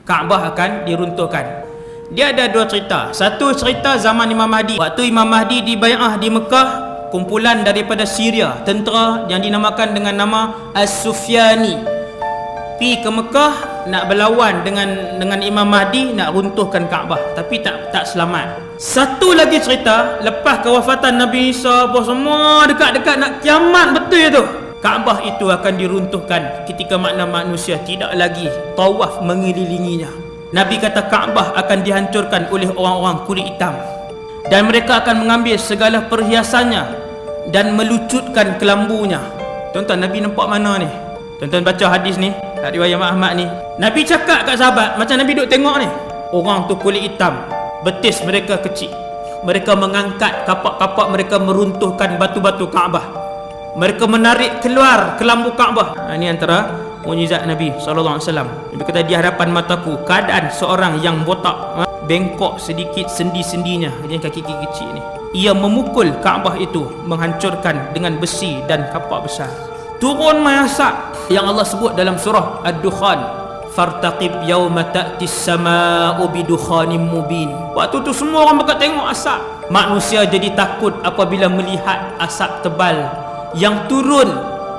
Kaabah akan diruntuhkan. Dia ada dua cerita. Satu cerita zaman Imam Mahdi. Waktu Imam Mahdi dibai'ah di Mekah, kumpulan daripada Syria, tentera yang dinamakan dengan nama As-Sufyani, pergi ke Mekah nak berlawan dengan Imam Mahdi, nak runtuhkan Kaabah, tapi tak selamat. Satu lagi cerita, lepas kewafatan Nabi Isa, semua dekat-dekat nak kiamat betul tu, Kaabah itu akan diruntuhkan ketika makna manusia tidak lagi tawaf mengelilinginya. Nabi kata Kaabah akan dihancurkan oleh orang-orang kulit hitam, dan mereka akan mengambil segala perhiasannya dan melucutkan kelambunya. Tuan-tuan, Nabi nampak mana ni? Tuan-tuan baca hadis ni, riwayat Ahmad ni. Nabi cakap kat sahabat, macam Nabi duduk tengok ni, orang tu kulit hitam, betis mereka kecil. Mereka mengangkat kapak-kapak mereka, meruntuhkan batu-batu Kaabah. Mereka menarik keluar kelambu Kaabah. Ini antara mukjizat Nabi SAW. Nabi kata, di hadapan mataku keadaan seorang yang botak, bengkok sedikit sendi-sendinya, yang kaki-kaki kecil ni, ia memukul Kaabah itu, menghancurkan dengan besi dan kapak besar. Turun asap yang Allah sebut dalam surah Ad-Dukhan, fartaqib yawma ta'tis sama'u bidukhanim mubin. Waktu tu semua orang bakal tengok asap. Manusia jadi takut apabila melihat asap tebal yang turun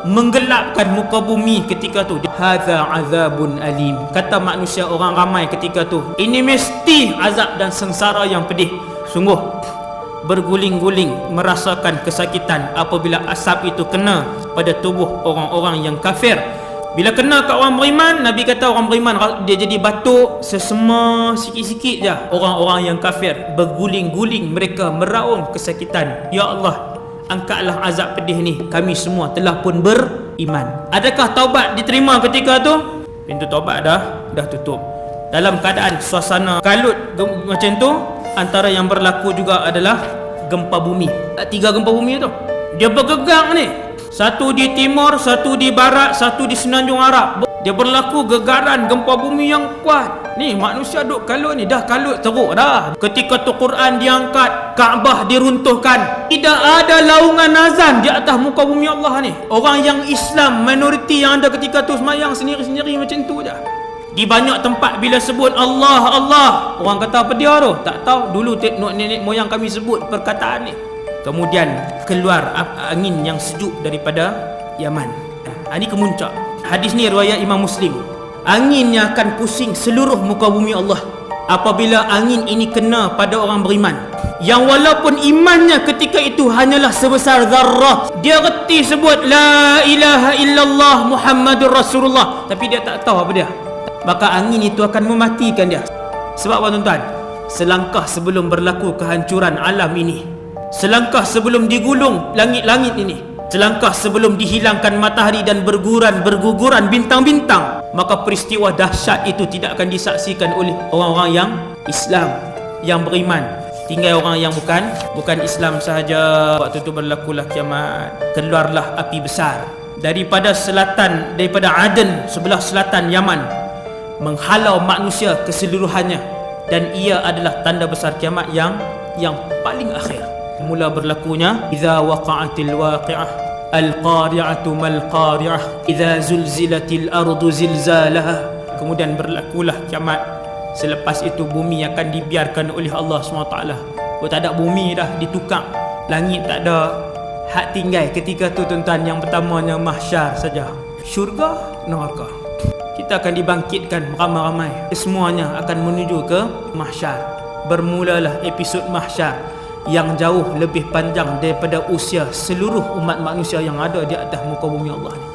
menggelapkan muka bumi ketika tu. Hadza azabun alim, kata manusia, orang ramai ketika tu, ini mesti azab dan sengsara yang pedih. Sungguh berguling-guling merasakan kesakitan apabila asap itu kena pada tubuh orang-orang yang kafir. Bila kena kat orang beriman, Nabi kata orang beriman dia jadi batuk, sesema sikit-sikit je. Orang-orang yang kafir berguling-guling, mereka meraung kesakitan. Ya Allah, angkatlah azab pedih ni, kami semua telah pun beriman. Adakah taubat diterima ketika tu? Pintu taubat dah tutup. Dalam keadaan suasana kalut macam tu, antara yang berlaku juga adalah gempa bumi. 3 gempa bumi tu dia bergegang ni, satu di timur, satu di barat, satu di semenanjung Arab. Dia berlaku gegaran gempa bumi yang kuat. Ni manusia duk kalut ni, dah kalut teruk dah. Ketika tu Quran diangkat, Kaabah diruntuhkan, tidak ada laungan azan di atas muka bumi Allah ni. Orang yang Islam, minoriti yang ada ketika tu, semayang sendiri-sendiri macam tu je. Di banyak tempat bila sebut Allah, Allah, orang kata apa dia tu? Tak tahu. Dulu nenek moyang kami sebut perkataan ni. Kemudian keluar angin yang sejuk daripada Yaman. Ini kemuncak. Hadis ni riwayat Imam Muslim. Anginnya akan pusing seluruh muka bumi Allah apabila angin ini kena pada orang beriman, yang walaupun imannya ketika itu hanyalah sebesar zarrah. Dia reti sebut la ilaha illallah Muhammadur Rasulullah, tapi dia tak tahu apa dia. Maka angin itu akan mematikan dia. Sebab apa tuan-tuan? Selangkah sebelum berlaku kehancuran alam ini, selangkah sebelum digulung langit-langit ini, selangkah sebelum dihilangkan matahari dan berguguran bintang-bintang, maka peristiwa dahsyat itu tidak akan disaksikan oleh orang-orang yang Islam, yang beriman. Tinggal orang yang bukan Islam sahaja. Waktu itu berlakulah kiamat. Keluarlah api besar daripada selatan, daripada Aden, sebelah selatan Yaman, menghalau manusia keseluruhannya, dan ia adalah tanda besar kiamat yang paling akhir. Mula berlakunya idza waqa'atil waqi'ah al-qari'atu mal qari'ah idza zulzilatil ardu zilzalaha. Kemudian berlakulah kiamat. Selepas itu bumi akan dibiarkan oleh Allah SWT. Tak ada bumi dah, ditukar. Langit tak ada. Hak tinggal ketika tu tuan-tuan, yang pertamanya mahsyar saja. Syurga, neraka. Kita akan dibangkitkan ramai-ramai. Semuanya akan menuju ke mahsyar. Bermulalah episod mahsyar yang jauh lebih panjang daripada usia seluruh umat manusia yang ada di atas muka bumi Allah ni.